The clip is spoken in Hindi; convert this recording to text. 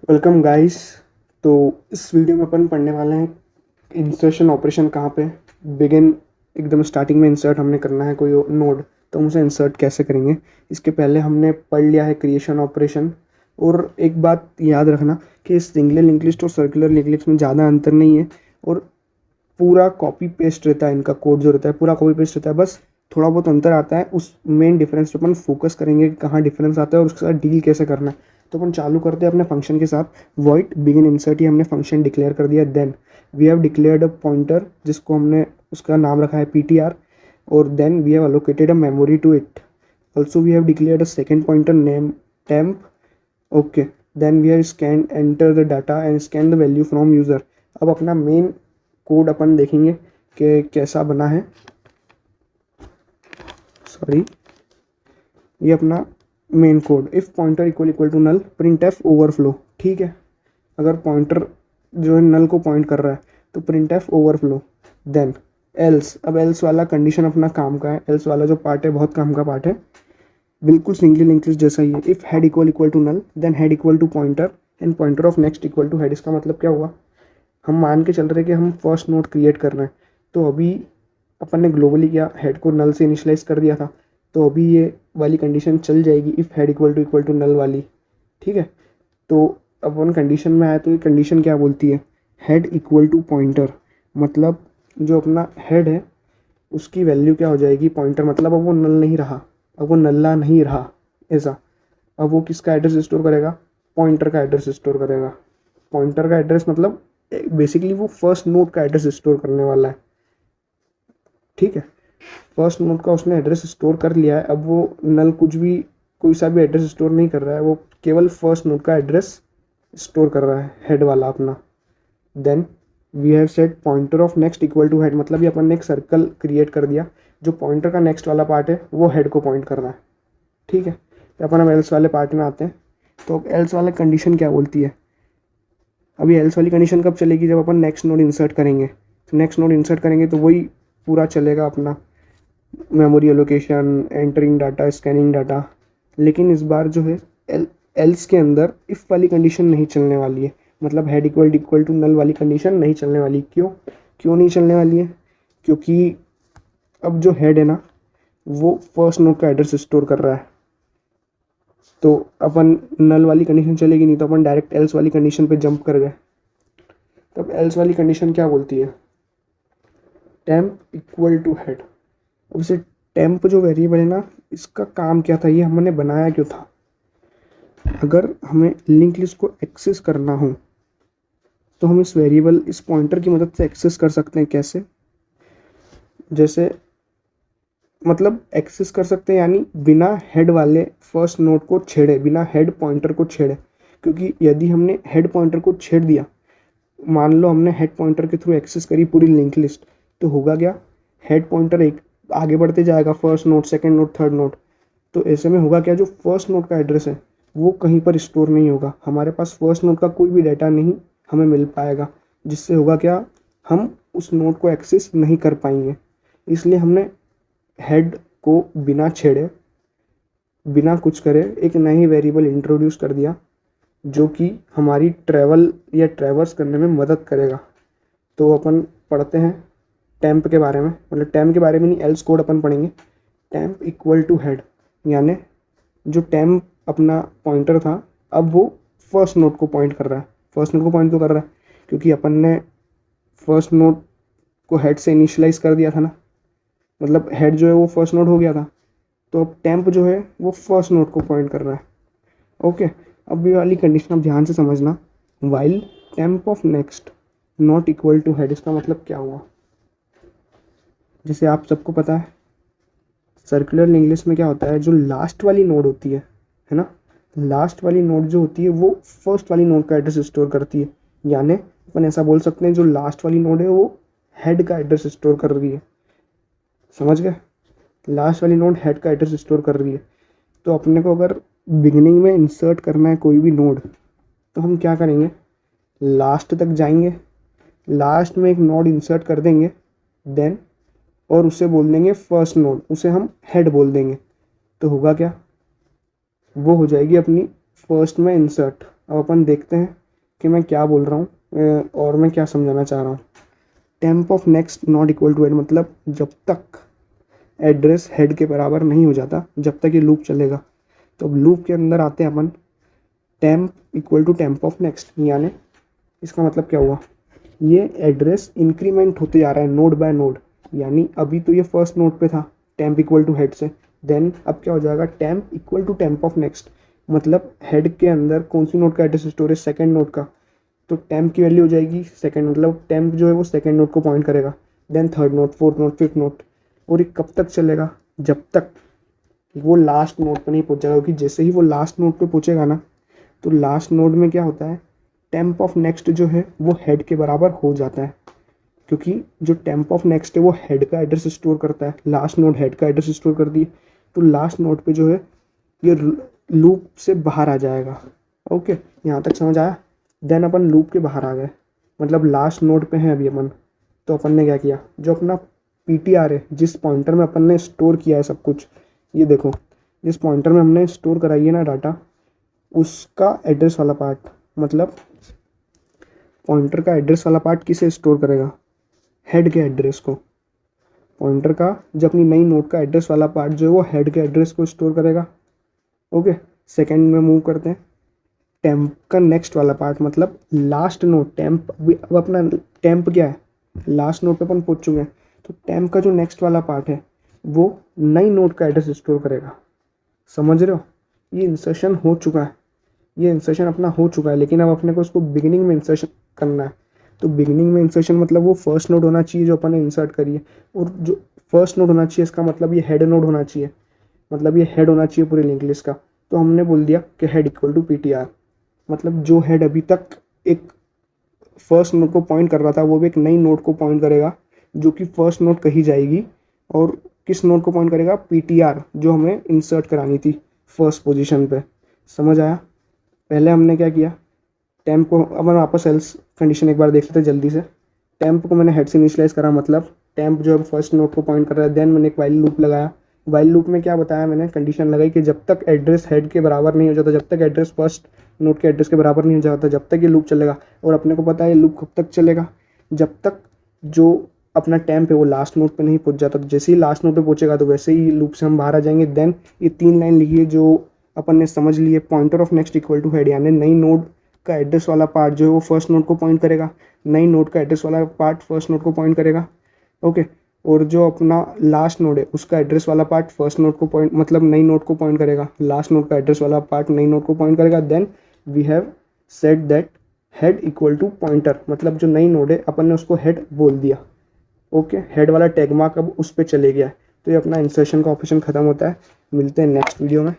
Welcome guys. तो इस वीडियो में अपन पढ़ने वाले हैं इंसर्शन ऑपरेशन कहाँ पे बिगिन। एकदम स्टार्टिंग में इंसर्ट हमने करना है कोई नोड, तो हम उसे इंसर्ट कैसे करेंगे। इसके पहले हमने पढ़ लिया है क्रिएशन ऑपरेशन। और एक बात याद रखना कि सिंगुलर लिंक लिस्ट और सर्कुलर लिंक लिस्ट में ज़्यादा अंतर नहीं है और पूरा कॉपी पेस्ट रहता है। इनका कोड जो रहता है पूरा कॉपी पेस्ट रहता है, बस थोड़ा बहुत अंतर आता है। उस मेन डिफरेंस पे अपन फोकस करेंगे कि कहाँ डिफरेंस आता है और उसके साथ डील कैसे करना है। तो अपन चालू करते हैं अपने फंक्शन के साथ। वॉइड बिगिन इंसर्ट, ये हमने फंक्शन डिक्लेयर कर दिया। Then we have declared a pointer जिसको हमने उसका नाम रखा है ptr, और then we have allocated a memory to it. Also we have declared a second pointer name temp. Okay, then we have scan enter the data and scan the value from user. अब अपना मेन कोड अपन देखेंगे कि कैसा बना है। सॉरी, ये अपना main code. If pointer equal equal to null printf overflow. ठीक है, अगर पॉइंटर जो है नल को पॉइंट कर रहा है तो printf overflow. Then else, अब एल्स वाला कंडीशन अपना काम का है। एल्स वाला जो पार्ट है बहुत काम का पार्ट है, बिल्कुल सिंगली लिंक लिस्ट जैसा ही है। If head equal equal to null then head equal to pointer and pointer of next equal to head. इसका मतलब क्या हुआ, हम मान के चल रहे हैं कि हम फर्स्ट नोड क्रिएट कर रहे हैं। तो अभी अपन ने ग्लोबली क्या हेड को नल से इनिशियलाइज कर दिया था, तो अभी ये वाली कंडीशन चल जाएगी if head equal to null वाली। ठीक है, तो अब अपन कंडीशन में आए तो ये कंडीशन क्या बोलती है, हेड इक्वल टू पॉइंटर। मतलब जो अपना हेड है उसकी वैल्यू क्या हो जाएगी, पॉइंटर। मतलब अब वो नल नहीं रहा, अब वो नल्ला नहीं रहा ऐसा। अब वो किसका एड्रेस स्टोर करेगा, पॉइंटर का एड्रेस स्टोर करेगा। पॉइंटर का एड्रेस मतलब बेसिकली वो फर्स्ट नोड का एड्रेस स्टोर करने वाला है। ठीक है, फर्स्ट नोड का उसने एड्रेस स्टोर कर लिया है। अब वो नल कुछ भी कोई सा भी एड्रेस स्टोर नहीं कर रहा है, वो केवल फर्स्ट नोड का एड्रेस स्टोर कर रहा है, हेड वाला अपना। Then we have set pointer of next equal to head. मतलब ये अपन ने एक सर्कल क्रिएट कर दिया, जो पॉइंटर का नेक्स्ट वाला पार्ट है वो हेड को पॉइंट कर रहा है। ठीक है, तो अपन अब एल्स वाले पार्ट में आते हैं। तो अब एल्स वाला कंडीशन क्या बोलती है, अभी एल्स वाली कंडीशन कब चलेगी, जब अपन नेक्स्ट नोड इंसर्ट करेंगे। तो नेक्स्ट नोड इंसर्ट करेंगे तो वही पूरा चलेगा अपना, memory allocation, entering data, scanning data. लेकिन इस बार जो है एल्स के अंदर इफ़ वाली कंडीशन नहीं चलने वाली है। मतलब हेड इक्वल टू नल वाली कंडीशन नहीं चलने वाली। क्यों क्यों नहीं चलने वाली है, क्योंकि अब जो हेड है ना वो फर्स्ट नोड का एड्रेस स्टोर कर रहा है। तो अपन नल वाली कंडीशन चलेगी नहीं, तो अपन डायरेक्ट एल्स वाली कंडीशन पे जंप कर गए। तब एल्स वाली कंडीशन क्या बोलती है, टेम्प इक्वल टू हेड। अब इसे टेम्प जो वेरिएबल है ना, इसका काम क्या था, ये हमने बनाया क्यों था। अगर हमें लिंक लिस्ट को एक्सेस करना हो तो हम इस वेरिएबल, इस पॉइंटर की मदद से एक्सेस कर सकते हैं। कैसे, जैसे मतलब एक्सेस कर सकते हैं यानी बिना हेड वाले फर्स्ट नोड को छेड़े, बिना हेड पॉइंटर को छेड़े। क्योंकि यदि हमने हेड पॉइंटर को छेड़ दिया, मान लो हमने हेड पॉइंटर के थ्रू एक्सेस करी पूरी लिंक लिस्ट, तो होगा क्या, हेड पॉइंटर एक आगे बढ़ते जाएगा, first node, second node, third node. तो ऐसे में होगा क्या, जो फर्स्ट नोड का एड्रेस है वो कहीं पर स्टोर नहीं होगा। हमारे पास फर्स्ट नोड का कोई भी डाटा नहीं हमें मिल पाएगा, जिससे होगा क्या, हम उस नोड को एक्सेस नहीं कर पाएंगे। इसलिए हमने हेड को बिना छेड़े, बिना कुछ करे एक नई वेरिएबल इंट्रोड्यूस कर दिया, जो कि हमारी ट्रैवल या ट्रैवर्स करने में मदद करेगा। तो अपन पढ़ते हैं टेम्प के बारे में। मतलब टेम्प के बारे में नहीं, एल्स कोड अपन पढ़ेंगे। टेम्प इक्वल टू हेड, यानी जो टेम्प अपना पॉइंटर था अब वो फर्स्ट नोड को पॉइंट कर रहा है। फर्स्ट नोड को पॉइंट क्यों कर रहा है, क्योंकि अपन ने फर्स्ट नोड को हेड से इनिशियलाइज कर दिया था ना। मतलब हेड जो है वो फर्स्ट नोड हो गया था, तो अब टेम्प जो है वो फर्स्ट नोड को पॉइंट कर रहा है। ओके, अब ये वाली कंडीशन आप ध्यान से समझना। While temp of next not equal to head, इसका मतलब क्या हुआ, जैसे आप सबको पता है सर्कुलर लिंक लिस्ट में क्या होता है, जो लास्ट वाली नोड होती है ना, लास्ट वाली नोड जो होती है वो फर्स्ट वाली नोड का एड्रेस स्टोर करती है। यानी अपन ऐसा बोल सकते हैं जो लास्ट वाली नोड है वो हेड का एड्रेस स्टोर कर रही है। समझ गए, लास्ट वाली नोड हेड का एड्रेस स्टोर कर रही है। तो अपने को अगर बिगिनिंग में इंसर्ट करना है कोई भी नोड, तो हम क्या करेंगे, लास्ट तक जाएंगे, लास्ट में एक नोड इंसर्ट कर देंगे, देन और उसे बोल देंगे फर्स्ट नोड, उसे हम हेड बोल देंगे। तो होगा क्या, वो हो जाएगी अपनी फर्स्ट में इंसर्ट। अब अपन देखते हैं कि मैं क्या बोल रहा हूँ और मैं क्या समझाना चाह रहा हूँ। Temp of next not equal to head, मतलब जब तक एड्रेस हेड के बराबर नहीं हो जाता जब तक ये लूप चलेगा। तो अब लूप के अंदर आते हैं अपन, temp equal to temp of next, यानी इसका मतलब क्या हुआ, ये एड्रेस इंक्रीमेंट होते जा रहा है नोड बाय नोड। यानी अभी तो ये फर्स्ट नोड पे था टेम्प इक्वल टू हेड से, देन अब क्या हो जाएगा temp equal to temp of next, मतलब हेड के अंदर कौन सी नोड का एड्रेस स्टोर है, सेकेंड नोड का। तो टेम्प की वैल्यू हो जाएगी सेकेंड, मतलब टेम्प जो है वो सेकेंड नोड को पॉइंट करेगा, then third node, fourth node, fifth node. और ये कब तक चलेगा, जब तक वो लास्ट नोड पे नहीं पहुंचेगा, क्योंकि जैसे ही वो लास्ट नोड पे पहुंचेगा ना, तो लास्ट नोड में क्या होता है, टेम्प ऑफ नेक्स्ट जो है वो हेड के बराबर हो जाता है, क्योंकि जो टेम्प ऑफ नेक्स्ट है वो हेड का एड्रेस स्टोर करता है, लास्ट नोड हेड का एड्रेस स्टोर कर दिए, तो लास्ट नोड पे जो है ये लूप से बाहर आ जाएगा। ओके, यहाँ तक समझ आया। देन अपन लूप के बाहर आ गए, मतलब लास्ट नोड पे हैं अभी अपन। तो अपन ने क्या किया, जो अपना PTR है, जिस पॉइंटर में अपन ने स्टोर किया है सब कुछ, ये देखो जिस पॉइंटर में हमने स्टोर कराई है ना डाटा, उसका एड्रेस वाला पार्ट, मतलब पॉइंटर का एड्रेस वाला पार्ट किसे स्टोर करेगा, हेड के एड्रेस को। पॉइंटर का जो अपनी नई नोड का एड्रेस वाला पार्ट जो है वो हेड के एड्रेस को स्टोर करेगा। ओके, सेकेंड में मूव करते हैं, टेम्प का नेक्स्ट वाला पार्ट, मतलब लास्ट नोड टेम्प, अब अपना टेम्प क्या है, लास्ट नोड पे अपन पहुंच चुके हैं, तो टेम्प का जो नेक्स्ट वाला पार्ट है वो नई नोड का एड्रेस स्टोर करेगा। समझ रहे हो, ये इंसर्शन हो चुका है, ये इंसर्शन अपना हो चुका है, लेकिन अब अपने को इसको बिगिनिंग में इंसर्शन करना है। तो बिगिनिंग में इंसर्शन मतलब वो फर्स्ट नोड होना चाहिए जो अपन ने इंसर्ट करी है, और जो फर्स्ट नोड होना चाहिए इसका मतलब ये हेड नोड होना चाहिए, मतलब ये हेड होना चाहिए पूरी लिंक लिस्ट का। तो हमने बोल दिया कि हेड इक्वल टू PTR, मतलब जो हेड अभी तक एक फर्स्ट नोड को पॉइंट कर रहा था वो भी एक नई नोड को पॉइंट करेगा, जो कि फर्स्ट नोड कही जाएगी, और किस नोड को पॉइंट करेगा, PTR, जो हमें इंसर्ट करानी थी फर्स्ट पोजीशन पे। समझ आया। पहले हमने क्या किया, टेम्प को, अब हम वापस एल्स कंडीशन एक बार देख लेते हैं जल्दी से। टेम्प को मैंने हेड से इनिशियलाइज करा, मतलब टेम्प जो है फर्स्ट नोड को पॉइंट कर रहा है, देन मैंने एक वाइल लूप लगाया। वाइल लूप में क्या बताया मैंने, कंडीशन लगाई कि जब तक एड्रेस हेड के बराबर नहीं हो जाता, जब तक एड्रेस फर्स्ट नोड के एड्रेस के बराबर नहीं हो जाता, जब तक ये लूप चलेगा। और अपने को पता है ये लूप कब तक चलेगा, जब तक जो अपना टेम्प है वो लास्ट नोड पे नहीं पहुंच जाता। तो जैसे ही लास्ट नोड पे पहुंचेगा तो वैसे ही लूप से हम बाहर आ जाएंगे। देन ये 3 लाइन लिखिए जो अपन ने समझ लिए, pointer of next equal to head, यानी नई नोड का एड्रेस वाला पार्ट जो है वो फर्स्ट नोड को पॉइंट करेगा, नई नोड का एड्रेस वाला पार्ट फर्स्ट नोड को पॉइंट करेगा। ओके, और जो अपना लास्ट नोड है उसका एड्रेस वाला पार्ट फर्स्ट नोड को पॉइंट, मतलब नई नोड को पॉइंट करेगा, लास्ट नोड का एड्रेस वाला पार्ट नई नोड को पॉइंट करेगा। Then we have set that head equal to pointer, मतलब जो नई नोड है अपन ने उसको हेड बोल दिया। ओके, हेड वाला टैग मार्क अब उस पर चले गया है। तो ये अपना इंसर्शन का ऑपरेशन खत्म होता है। मिलते हैं नेक्स्ट वीडियो में।